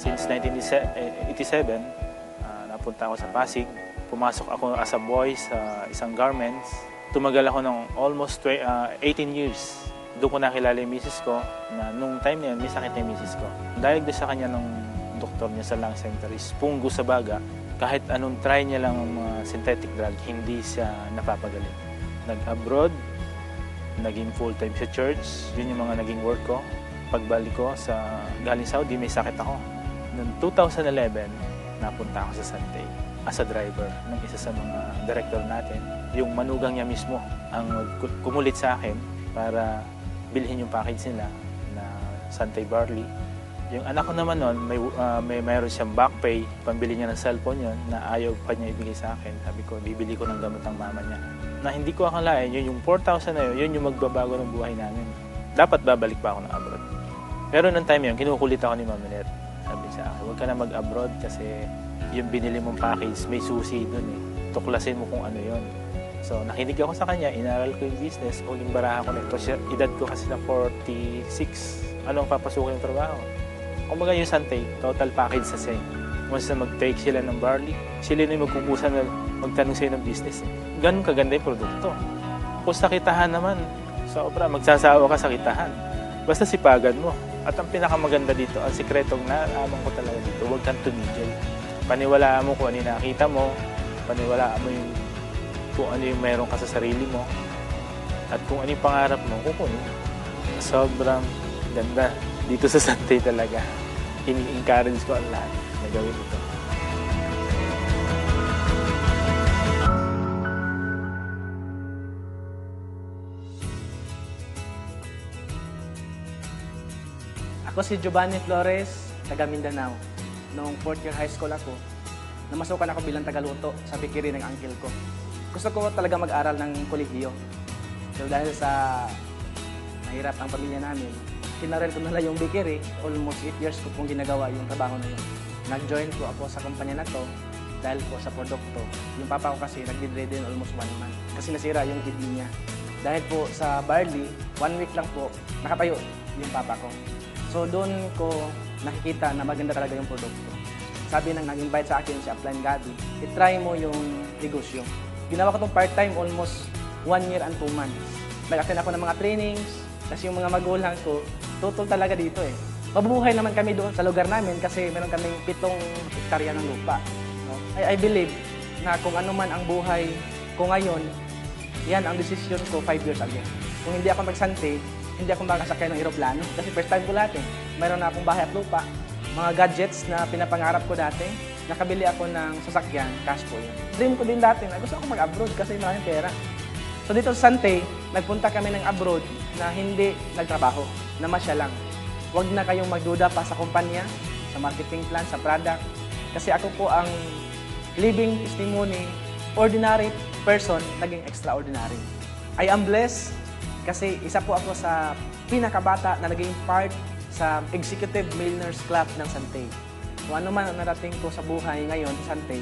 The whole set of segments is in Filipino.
Since 1987, napunta ako sa Pasig. Pumasok ako as a boy sa isang garments. Tumagal ako ng almost 18 years. Doon ko nakilala yung misis ko na nung time na yun, may sakit na yung misis ko. Diagnose sa kanya ng doktor niya sa lung center is pungo sa baga. Kahit anong try niya lang ng mga synthetic drug, hindi siya napapagaling. Nag-abroad, naging full-time sa church. Yun yung mga naging work ko. Pagbalik ko sa galing Saudi, may sakit ako. Noong 2011, napunta ako sa Santay as a driver ng isa sa mga director natin. Yung manugang niya mismo ang kumulit sa akin para bilhin yung package nila na Santay Barley. Yung anak ko naman noon, mayroon siyang back pay, pambili niya ng cellphone yon na ayaw pa niya ibigay sa akin. Sabi ko, bibili ko ng gamot ng mama niya. Na hindi ko akalain, yung 4,000 na yun yung magbabago ng buhay namin. Dapat babalik pa ako ng abroad. Pero noong time yun, kinukulit ako ni Mama Net. Sabi sa akin, huwag ka na mag-abroad kasi yung binili mong package, may susi doon eh. Tuklasin mo kung ano yon. So, nakinig ako sa kanya, inaral ko yung business, uling baraha ko nito. Edad ko kasi na 46. Anong papasukin yung trabaho? Kumbaga yung Santay, total package sa same. Once na mag-take sila ng barley, sila na yung magkukusa na magtanong sa'yo ng business. Ganun kaganda yung produkto. Kung sa kitahan naman, sobra, magsasawa ka sa kitahan. Basta sipagan mo. At ang pinakamaganda dito, ang sikretong naaman ko talaga dito, huwag kang tumigil. Paniwalaan mo kung ano yung nakita mo, paniwalaan mo yung kung ano yung meron ka sa sarili mo, at kung ano yung pangarap mo, kukunin. Sobrang ganda dito sa Santay talaga. Ini-encourage ko ang lahat na gawin ito. Ako si Giovanni Flores, taga Mindanao. Noong 4th year high school ako, namasukan ako bilang tagaluto sa bakery ng uncle ko. Gusto ko talaga mag-aral ng kolehiyo. So dahil sa mahirap ang pamilya namin, kinaral ko na lang yung bakery. Almost 8 years ko pong ginagawa yung trabaho na yun. Nag-join ko ako sa kumpanya na to dahil po sa produkto. Yung papa ko kasi nag-bedridden almost 1 month kasi nasira yung kidney niya. Dahil po sa barley, 1 week lang po, nakatayo yung papa ko. So doon ko nakikita na maganda talaga yung produkto. Sabi nang nag-invite sa akin si Upline Gabi, itry mo yung negosyo. Ginawa ko itong part-time almost 1 year and 2 months. Nag-attend ako ng mga trainings, kasi yung mga magulang ko, tutol talaga dito eh. Mabubuhay naman kami doon sa lugar namin kasi meron kaming 7 hektarya ng lupa. No? I believe na kung ano man ang buhay ko ngayon, yan ang decision ko 5 years ago. Kung hindi ako mag-Santay, hindi ako makasakay ng eroplano kasi first time ko lahat eh. Mayroon na akong bahay at lupa, mga gadgets na pinapangarap ko dati, nakabili ako ng sasakyan, cash po yun. Dream ko din dati na gusto ako mag-abroad kasi maraming pera. So dito sa Santay, nagpunta kami ng abroad na hindi nagtrabaho, na masya lang. Huwag na kayong magduda pa sa kumpanya, sa marketing plan, sa product. Kasi ako po ang living testimony, ordinary person, naging extraordinary. I am blessed kasi isa po ako sa pinakabata na naging part sa Executive Millionaires Club ng Santay. Kung ano man ang narating ko sa buhay ngayon sa Santay,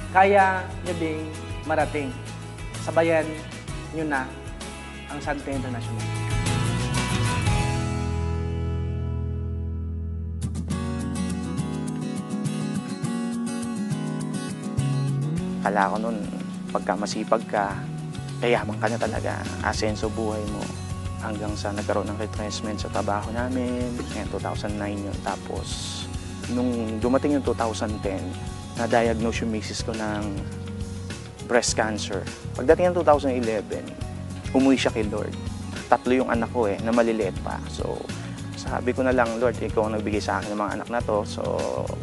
kaya nyo ding marating. Sabayan nyo na ang Santay International. Kala ko nun, pagka masipag ka, kayaman ka na talaga, asenso buhay mo. Hanggang sa nagkaroon ng retrenchment sa trabaho namin, ngayon 2009 yun. Tapos, nung dumating yung 2010, na-diagnose yung misis ko ng breast cancer. Pagdating ng 2011, umuwi siya kay Lord. 3 yung anak ko na maliliit pa. So, sabi ko na lang, Lord, ikaw ang nagbigay sa akin ng mga anak na to. So,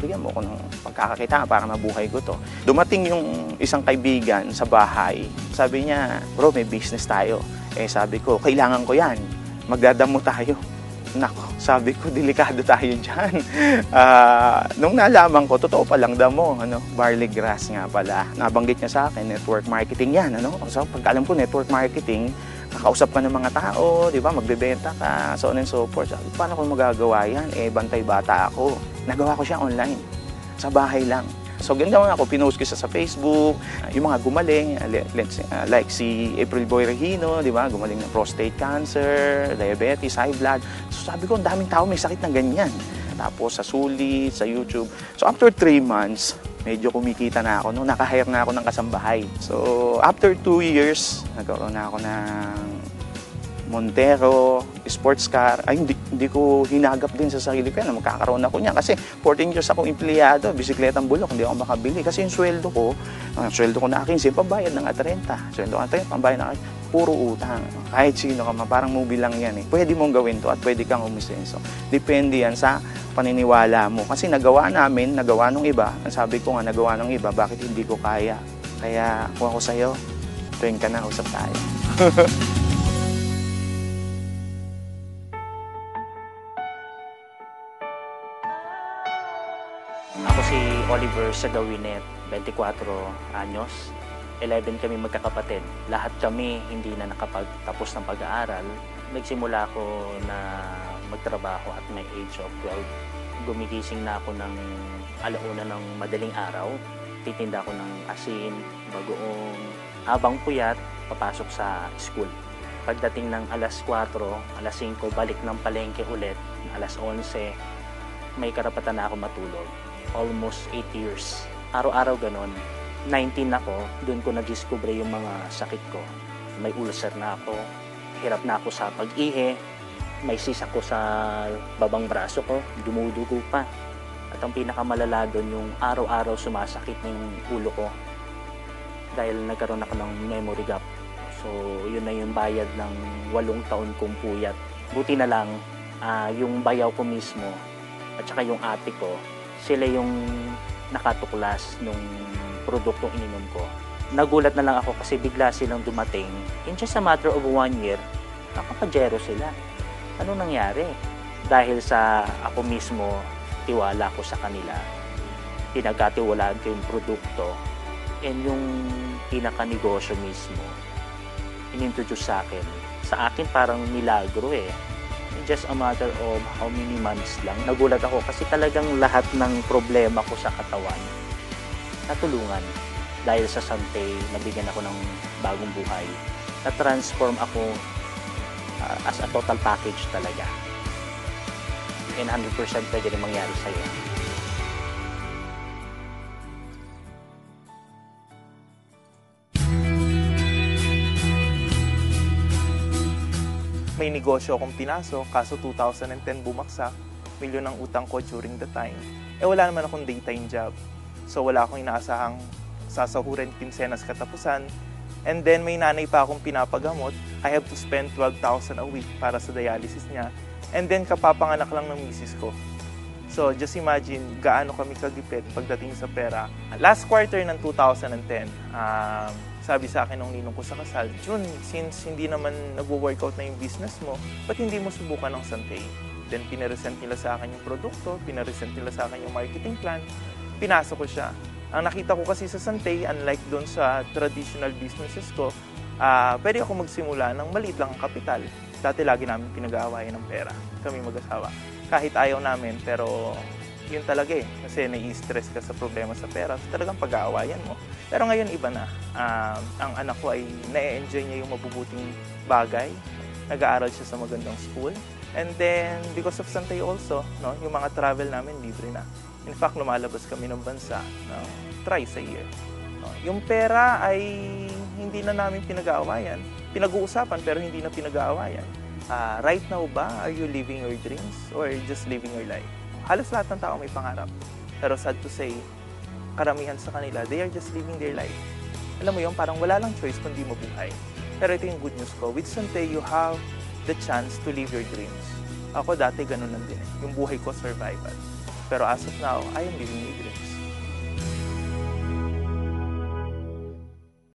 bigyan mo ko ng pagkakakita para mabuhay ko to. Dumating yung isang kaibigan sa bahay. Sabi niya, bro, may business tayo. Sabi ko, kailangan ko yan. Magdadamo tayo. Nako, sabi ko, delikado tayo dyan. Nung nalaman ko, totoo palang damo. Barley grass nga pala. Nabanggit niya sa akin, network marketing yan. So, pagkaalam ko, network marketing, kakausap ka ng mga tao, di ba? Magbebenta ka, so on and so forth. Sabi, paano ko magagawa yan? Bantay bata ako. Nagawa ko siya online. Sa bahay lang. So, ganda ako, pinost ko sa Facebook, yung mga gumaling, like si April Boy Regino, di ba? Gumaling ng prostate cancer, diabetes, high blood. So, sabi ko, ang daming tao may sakit na ganyan. tapos sa Sulit, sa YouTube. So after 3 months, medyo kumikita na ako. Naka-hire na ako ng kasambahay. So after 2 years, nagkaroon na ako ng Montero, sports car. Ay, hindi ko hinagap din sa sarili ko yan na magkakaroon ako niyan. Kasi 14 years akong empleyado, bisikletang bulok, hindi ako makabili. Kasi yung sweldo ko na 15, pambayad ng 30. Sweldo ko na 30, pambayad ng puro utang. Kahit sino ka, parang movie lang yan eh. Pwede mong gawin to at pwede kang umisenso. Depende yan sa paniniwala mo. Kasi nagawa namin, nagawa nung iba. Ang sabi ko nga, nagawa nung iba, bakit hindi ko kaya? Kaya kung ako sa'yo, tuwing ka na, usap tayo. Ako si Oliver Sagawinet, 24 anyos. 11 kami magkakapatid. Lahat kami hindi na nakapagtapos ng pag-aaral. Nagsimula ako na magtrabaho at my age of 12. Gumigising na ako ng alauna ng madaling araw. Titinda ako ng asin, bagoong. Habang puyat, papasok sa school. Pagdating ng alas 4, alas 5, balik ng palengke ulit. Alas 11, may karapatan na ako matulog. Almost 8 years. Araw-araw ganon. 19 ako, doon ko na-discover yung mga sakit ko. May ulcer na ako, hirap na ako sa pag-ihi, may sis ako sa babang braso ko, dumudugo pa. At ang pinakamalala doon yung araw-araw sumasakit ng ulo ko dahil nagkaroon ako ng memory gap. So yun na yung bayad ng 8 taon kong puyat. Buti na lang, yung bayaw ko mismo at saka yung ate ko, sila yung nakatuklas nung produktong ininom ko. Nagulat na lang ako kasi bigla silang dumating. In just a matter of 1 year, nakapajero sila. Ano nangyari? Dahil sa ako mismo, tiwala ko sa kanila. Pinagkatiwalaan ko yung produkto. And yung pinaka-negosyo mismo, inintroduce sa akin. Sa akin parang milagro eh. In just a matter of how many months lang. Nagulat ako kasi talagang lahat ng problema ko sa katawan natulungan. Dahil sa Sante, nabigyan ako ng bagong buhay. Na-transform ako as a total package talaga. And 100% pwede rin mangyari sa'yo. May negosyo akong pinasok, kaso 2010 bumaksak, milyon ang utang ko during the time. Wala naman akong daytime job. So wala akong inaasahang sasahurin kinsenas katapusan. And then may nanay pa akong pinapagamot. I have to spend 12,000 a week para sa dialysis niya. And then kapapanganak lang ng misis ko. So just imagine gaano kami kagipit pagdating sa pera. Last quarter ng 2010, sabi sa akin ng ninong ko sa kasal, Jun, since hindi naman nagwo-workout na yung business mo, ba't hindi mo subukan ng Sante? Then pinaresent nila sa akin yung produkto, pinaresent nila sa akin yung marketing plan, pinasok ko siya. Ang nakita ko kasi sa Sante, unlike doon sa traditional businesses ko, pwede ako magsimula ng maliit lang ang kapital. Dati lagi namin pinag-aawayan ng pera, kami mag-asawa. Kahit ayaw namin, pero yun talaga eh. Kasi nai-stress ka sa problema sa pera, so talagang pag-aawayan mo. Pero ngayon iba na. Ang anak ko ay na-enjoy niya yung mabubuting bagay. Nag-aaral siya sa magandang school. And then, because of Sante also, no, yung mga travel namin libre na. In fact, lumalabas kami ng bansa thrice a year. No, yung pera ay hindi na namin pinag-aawayan. Pinag-uusapan pero hindi na pinag-aawayan. Right now ba, are you living your dreams or just living your life? Halos lahat ng tao may pangarap. Pero sad to say, karamihan sa kanila, they are just living their life. Alam mo yun, parang wala lang choice kundi mabuhay. Pero ito yung good news ko. With Sante, you have the chance to live your dreams. Ako dati ganun lang din eh. Yung buhay ko, survival. Pero as of now, I am living my dreams.